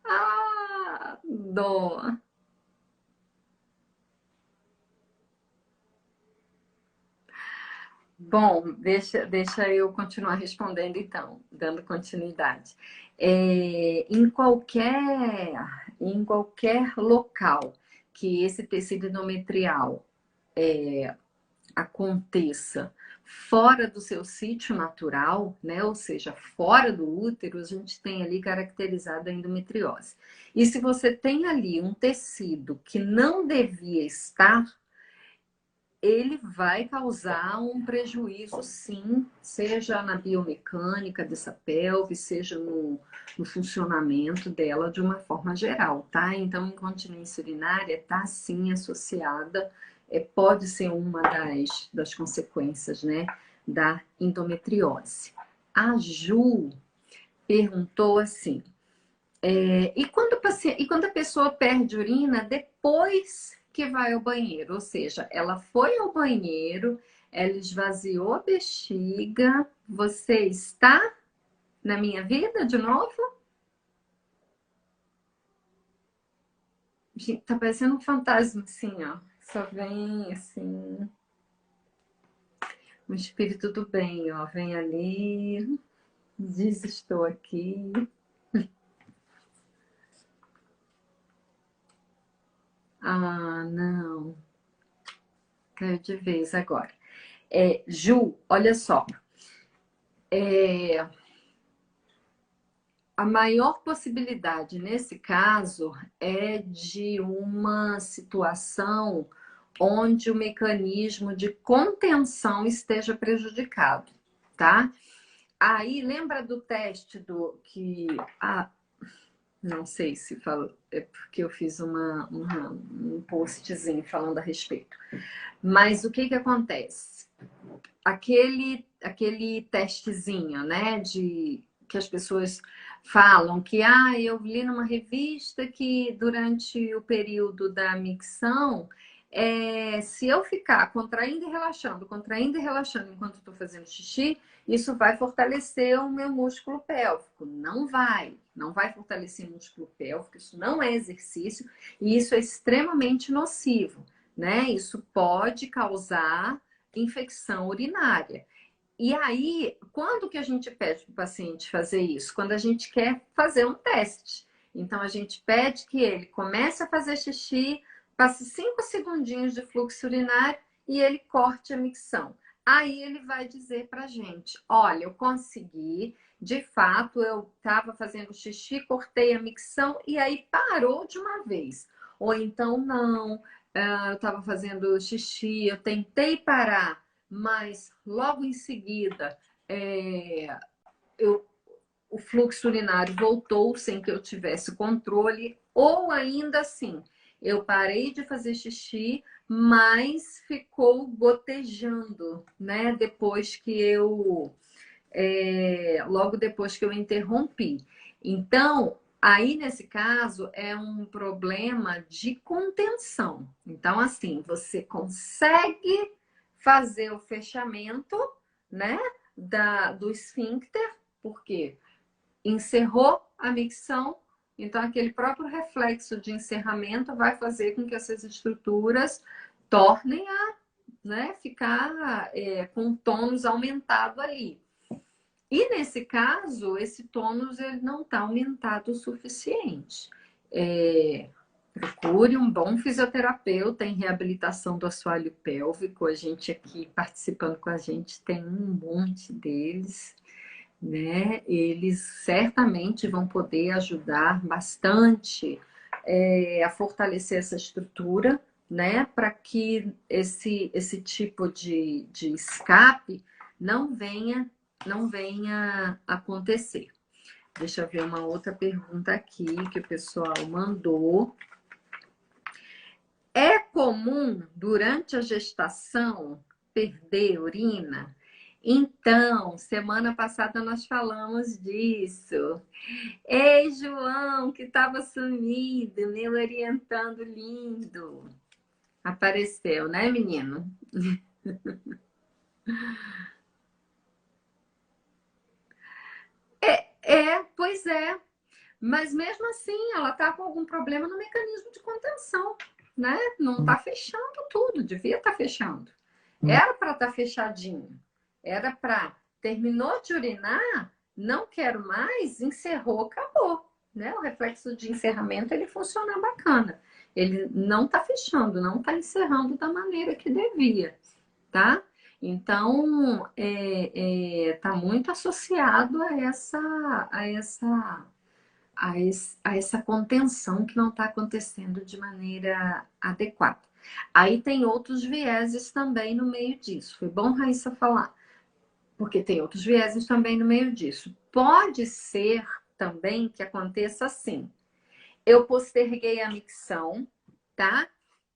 Ah, dó. Bom, deixa eu continuar respondendo então, dando continuidade. Em qualquer local que esse tecido endometrial aconteça fora do seu sítio natural, né? Ou seja, fora do útero, a gente tem ali caracterizada a endometriose. E se você tem ali um tecido que não devia estar, ele vai causar um prejuízo, sim, seja na biomecânica dessa pelve, seja no funcionamento dela de uma forma geral, tá? Então, incontinência urinária está, sim, associada, pode ser uma das consequências, né, da endometriose. A Ju perguntou assim, e quando a pessoa perde urina depois que vai ao banheiro? Ou seja, ela foi ao banheiro, ela esvaziou a bexiga, você está na minha vida de novo? Gente, tá parecendo um fantasma assim, ó. Só vem assim. O espírito do bem, ó. Vem ali, diz estou aqui. Ah, não. Caiu de vez agora. Ju, olha só. A maior possibilidade nesse caso é de uma situação onde o mecanismo de contenção esteja prejudicado, tá? Aí, lembra do teste do que... não sei se fala, é porque eu fiz um postzinho falando a respeito. Mas o que acontece? Aquele testezinho, né, que as pessoas falam que eu li numa revista que durante o período da micção, se eu ficar contraindo e relaxando enquanto estou fazendo xixi, isso vai fortalecer o meu músculo pélvico. Não vai fortalecer o músculo pélvico, isso não é exercício e isso é extremamente nocivo, né? Isso pode causar infecção urinária. E aí, quando que a gente pede para o paciente fazer isso? Quando a gente quer fazer um teste. Então, a gente pede que ele comece a fazer xixi, passe 5 segundinhos de fluxo urinário e ele corte a micção. Aí ele vai dizer para a gente, olha, eu consegui, de fato, eu estava fazendo xixi, cortei a micção e aí parou de uma vez. Ou então, não, eu estava fazendo xixi, eu tentei parar, mas logo em seguida o fluxo urinário voltou sem que eu tivesse controle, ou ainda assim, eu parei de fazer xixi, mas ficou gotejando, né? Logo depois que eu interrompi. Então, aí nesse caso é um problema de contenção. Então, assim, você consegue fazer o fechamento, né, do esfíncter, porque encerrou a micção, então aquele próprio reflexo de encerramento vai fazer com que essas estruturas tornem a, né, ficar com um tônus aumentado ali. E nesse caso, esse tônus ele não está aumentado o suficiente. Procure um bom fisioterapeuta em reabilitação do assoalho pélvico. A gente aqui participando com a gente tem um monte deles, né? Eles certamente vão poder ajudar bastante a fortalecer essa estrutura, né? Para que esse tipo de escape não venha acontecer. Deixa eu ver uma outra pergunta aqui que o pessoal mandou. É comum, durante a gestação, perder urina? Então, semana passada nós falamos disso. Ei, João, que estava sumido, meu orientando lindo. Apareceu, né, menino? Pois é. Mas mesmo assim, ela está com algum problema no mecanismo de contenção, né? Não está fechando tudo, devia estar fechando. Era para estar fechadinho. Era para, terminou de urinar, não quero mais, encerrou, acabou. Né? O reflexo de encerramento, ele funciona bacana. Ele não está fechando, não está encerrando da maneira que devia, tá? Então, está muito associado a essa contenção que não está acontecendo de maneira adequada. Aí tem outros vieses também no meio disso. Foi bom, Raíssa, falar, porque tem outros vieses também no meio disso. Pode ser também que aconteça assim. Eu posterguei a micção, tá?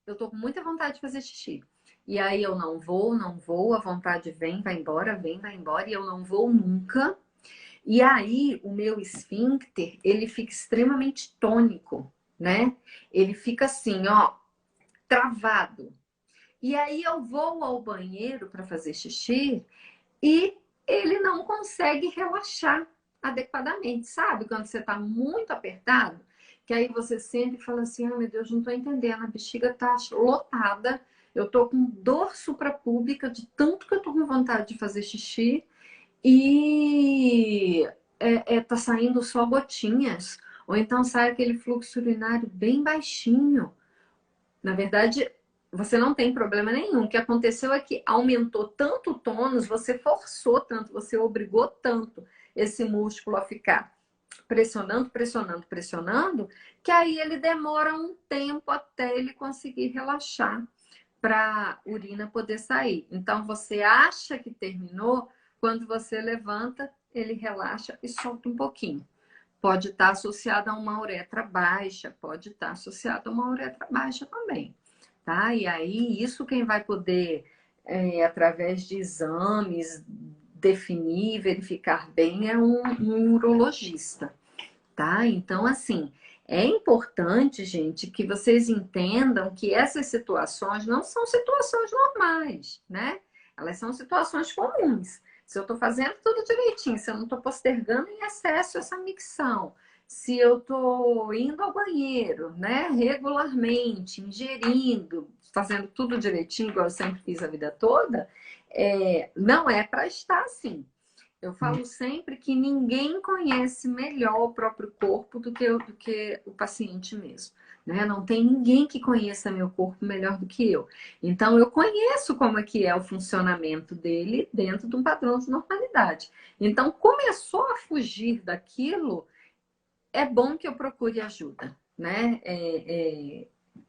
Eu tô com muita vontade de fazer xixi. E aí eu não vou, a vontade vem, vai embora, e eu não vou nunca. E aí o meu esfíncter, ele fica extremamente tônico, né? Ele fica assim, ó, travado. E aí eu vou ao banheiro para fazer xixi e ele não consegue relaxar adequadamente, sabe? Quando você tá muito apertado, que aí você sente e fala assim, ah, meu Deus, não tô entendendo, a bexiga tá lotada, eu tô com dor suprapúbica de tanto que eu tô com vontade de fazer xixi e tá saindo só gotinhas, ou então sai aquele fluxo urinário bem baixinho. Na verdade, você não tem problema nenhum. O que aconteceu é que aumentou tanto o tônus, você forçou tanto, você obrigou tanto esse músculo a ficar pressionando, pressionando, pressionando, que aí ele demora um tempo até ele conseguir relaxar para a urina poder sair. Então, você acha que terminou, quando você levanta, ele relaxa e solta um pouquinho. Pode estar associado a uma uretra baixa, pode estar associado a uma uretra baixa também, tá? E aí, isso quem vai poder, através de exames, definir, verificar bem é um urologista, tá? Então, assim, é importante, gente, que vocês entendam que essas situações não são situações normais, né? Elas são situações comuns. Se eu estou fazendo tudo direitinho, se eu não estou postergando em excesso essa micção, se eu estou indo ao banheiro, né, regularmente, ingerindo, fazendo tudo direitinho, igual eu sempre fiz a vida toda, não é para estar assim. Eu falo sempre que ninguém conhece melhor o próprio corpo do que o paciente mesmo, né? Não tem ninguém que conheça meu corpo melhor do que eu. Então, eu conheço como é que é o funcionamento dele dentro de um padrão de normalidade. Então, começou a fugir daquilo, é bom que eu procure ajuda, né?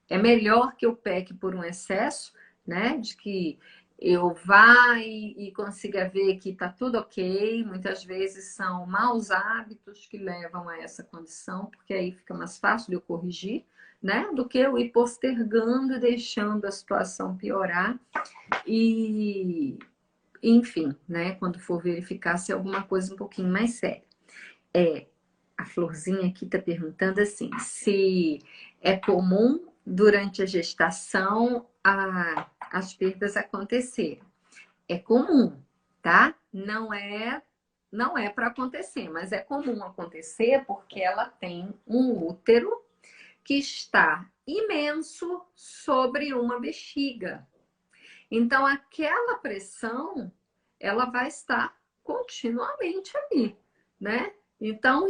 É melhor que eu peque por um excesso, né? De que eu vá e consiga ver que está tudo ok. Muitas vezes são maus hábitos que levam a essa condição, porque aí fica mais fácil de eu corrigir, né? Do que eu ir postergando e deixando a situação piorar. E, enfim, né? Quando for verificar se é alguma coisa um pouquinho mais séria. A Florzinha aqui está perguntando assim, se é comum durante a gestação as perdas acontecerem. É comum, tá? Não é para acontecer, mas é comum acontecer porque ela tem um útero que está imenso sobre uma bexiga. Então, aquela pressão, ela vai estar continuamente ali, né? Então,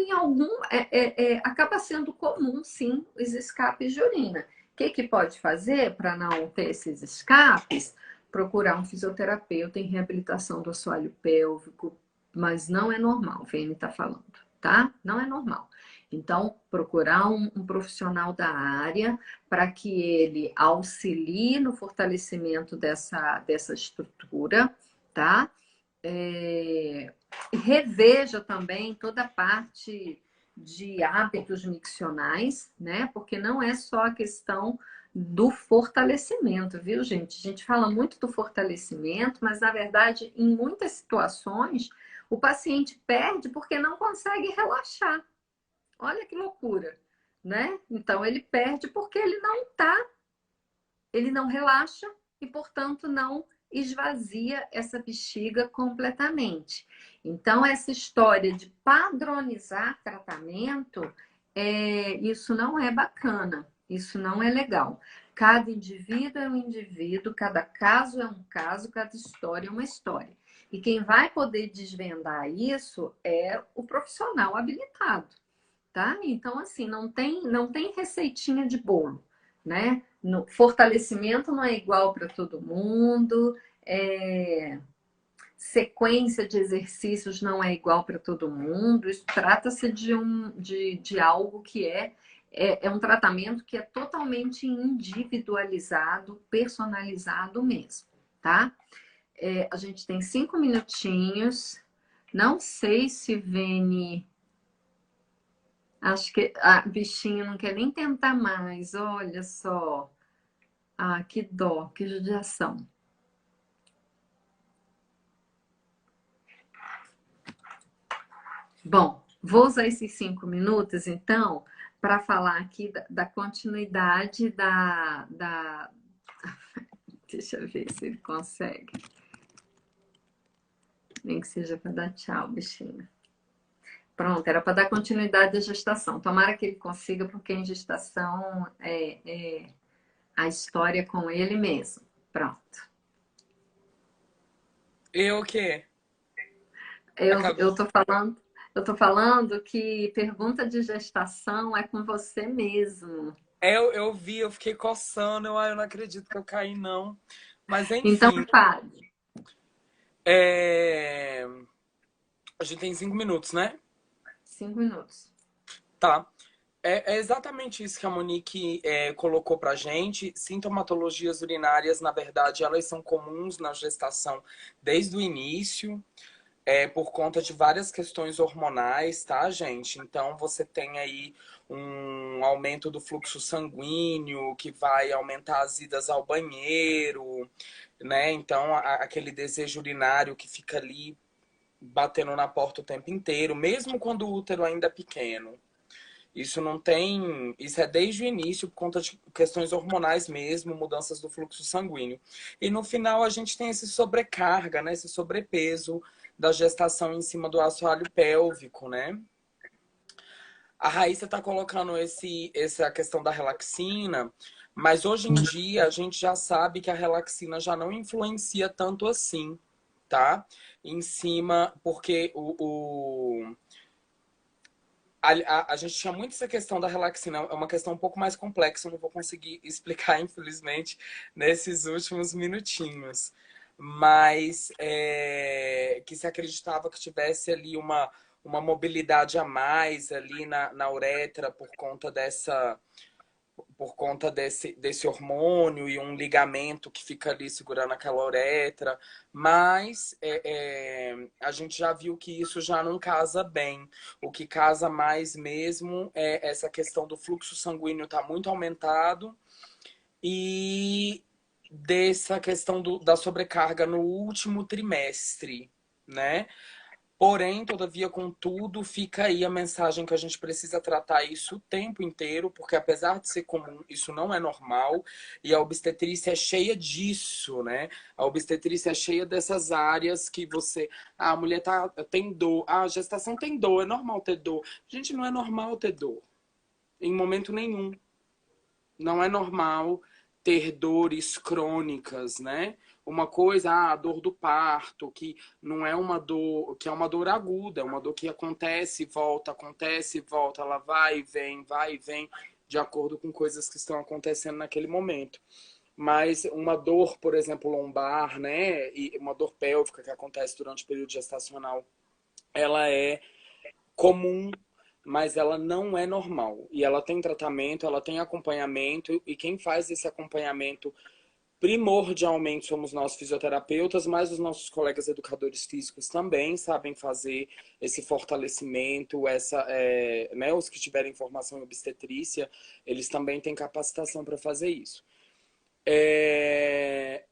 acaba sendo comum, sim, os escapes de urina. O que pode fazer para não ter esses escapes? Procurar um fisioterapeuta em reabilitação do assoalho pélvico, mas não é normal, o VM está falando, tá? Não é normal. Então, procurar um profissional da área para que ele auxilie no fortalecimento dessa estrutura, tá? Reveja também toda a parte de hábitos miccionais, né? Porque não é só a questão do fortalecimento, viu, gente? A gente fala muito do fortalecimento, mas na verdade, em muitas situações, o paciente perde porque não consegue relaxar. Olha que loucura, né? Então ele perde porque ele não relaxa e, portanto, não esvazia essa bexiga completamente. Então, essa história de padronizar tratamento, isso não é bacana, isso não é legal. Cada indivíduo é um indivíduo, cada caso é um caso, cada história é uma história. E quem vai poder desvendar isso é o profissional habilitado, tá? Então, assim, não tem receitinha de bolo, né? No fortalecimento não é igual para todo mundo, sequência de exercícios não é igual para todo mundo. Isso trata-se de algo que é um tratamento que é totalmente individualizado, personalizado mesmo, tá? A gente tem 5 minutinhos. Não sei se Vene... Acho que a bichinho não quer nem tentar mais. Olha só. Ah, que dó, que judiação. Bom, vou usar esses 5 minutos, então, para falar aqui da continuidade da... Deixa eu ver se ele consegue. Nem que seja para dar tchau, bichinho. Pronto, era para dar continuidade à gestação. Tomara que ele consiga, porque em gestação é a história com ele mesmo. Pronto. Eu o quê? Eu tô falando que pergunta de gestação é com você mesmo. Eu vi, eu fiquei coçando, eu não acredito que eu caí, não. Mas Então, enfim, fale. a gente tem 5 minutos, né? 5 minutos. Tá. É exatamente isso que a Monique colocou pra gente. Sintomatologias urinárias, na verdade, elas são comuns na gestação desde o início. Por conta de várias questões hormonais, tá, gente? Então, você tem aí um aumento do fluxo sanguíneo, que vai aumentar as idas ao banheiro, né? Então, aquele desejo urinário que fica ali batendo na porta o tempo inteiro, mesmo quando o útero ainda é pequeno. Isso não tem. Isso é desde o início, por conta de questões hormonais mesmo, mudanças do fluxo sanguíneo. E no final a gente tem esse sobrecarga, né? Esse sobrepeso da gestação em cima do assoalho pélvico, né? A Raíssa está colocando essa questão da relaxina, mas hoje em dia a gente já sabe que a relaxina já não influencia tanto assim, tá? Em cima, porque a gente tinha muito essa questão da relaxina, é uma questão um pouco mais complexa, eu não vou conseguir explicar, infelizmente, nesses últimos minutinhos. Mas que se acreditava que tivesse ali uma mobilidade a mais ali na uretra por conta desse hormônio e um ligamento que fica ali segurando aquela uretra, mas a gente já viu que isso já não casa bem. O que casa mais mesmo é essa questão do fluxo sanguíneo estar muito aumentado e dessa questão da sobrecarga no último trimestre, né? Porém, todavia, contudo, fica aí a mensagem que a gente precisa tratar isso o tempo inteiro, porque apesar de ser comum, isso não é normal, e a obstetrícia é cheia disso, né? A obstetrícia é cheia dessas áreas que você... Ah, a mulher tem dor, a gestação tem dor, é normal ter dor. Gente, não é normal ter dor, em momento nenhum. Não é normal ter dores crônicas, né? Uma coisa, a dor do parto, que não é uma dor, que é uma dor aguda, é uma dor que acontece e volta, ela vai e vem, de acordo com coisas que estão acontecendo naquele momento. Mas uma dor, por exemplo, lombar, né? E uma dor pélvica que acontece durante o período gestacional, ela é comum, mas ela não é normal. E ela tem tratamento, ela tem acompanhamento, e quem faz esse acompanhamento primordialmente somos nós fisioterapeutas, mas os nossos colegas educadores físicos também sabem fazer esse fortalecimento, né, os que tiverem formação em obstetrícia, eles também têm capacitação para fazer isso.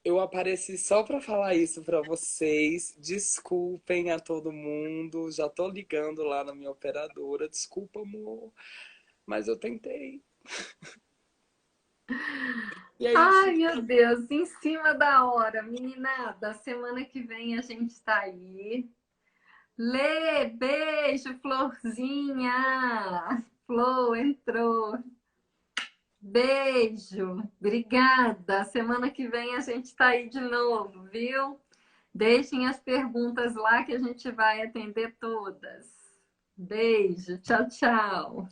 Eu apareci só para falar isso para vocês. Desculpem a todo mundo. Já tô ligando lá na minha operadora. Desculpa, amor. Mas eu tentei. E é isso. Ai, meu Deus, em cima da hora. Meninada, semana que vem a gente está aí. Lê, beijo, Florzinha. Flor entrou. Beijo, obrigada. Semana que vem a gente está aí de novo, viu? Deixem as perguntas lá que a gente vai atender todas. Beijo, tchau, tchau.